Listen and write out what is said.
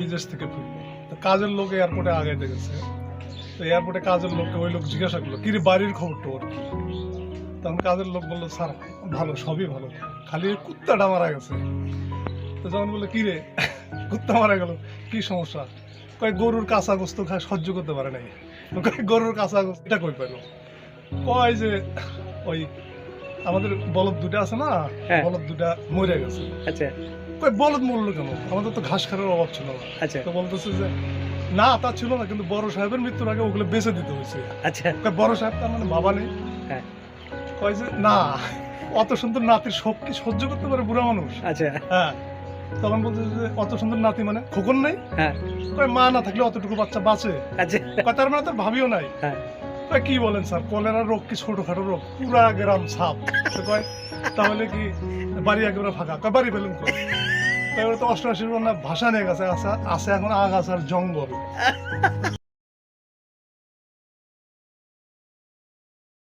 বিদেশ থেকে ফিরলো, তো কাজের লোক এয়ারপোর্টে আগাইতে গেছে। তো এয়ারপোর্টে কাজের লোককে ওই লোক জিজ্ঞাসা করলো, কি রে বাড়ির খবর টোর কি? তখন কাজের লোক বললো, স্যার ভালো, সবই ভালো, খালি ওই কুত্তাটা মারা গেছে। তো যখন বললো, কি রে কুত্তা মারা গেল, কি সমস্যা? কয় গরুর কাঁচা গোস্ত খায় সহ্য করতে পারে নাই। কয় গরুর কাঁচা গোস্ত এটা কই পেলো? কয় যে ওই আমাদের বলদ দুটা আছে না, হ্যাঁ। বলদ দুটা মরে গেছে। আচ্ছা কই বলদ মরলো কেন? আমাদের তো ঘাস খাওয়ার অভাব ছিল না। আচ্ছা তো বলতেছে যে না তা ছিল না, কিন্তু বড় সাহেবের মৃত্যুর আগে ওগুলো বেঁচে দিতে হয়েছে। আচ্ছা কয় বড় সাহেব তার মানে বাবা নেই? হ্যাঁ। কয় যে না, অত সুন্দর নাতির শোক কি সহ্য করতে পারে বুড়া মানুষ? আচ্ছা হ্যাঁ। তখন বলতেছে যে অত সুন্দর নাতি মানে খোকন নেই? হ্যাঁ কয় মা না থাকলে অতটুকু বাচ্চা বাঁচে? আচ্ছা কয় তার মানে তোর ভাবিও নাই? হ্যাঁ কয় কি বলেন স্যার, কলেরা রোগ কি ছোটখাটো রোগ? পুরা গ্রাম সাপ। তো কয় তাহলে কি বাড়ি একেবারে ফাঁকা? কয় বাড়ি পেলেন কই? কয় ওরা তো 88 না ভাষা নিয়ে গেছে, আছে এখন আগাছার জঙ্গল।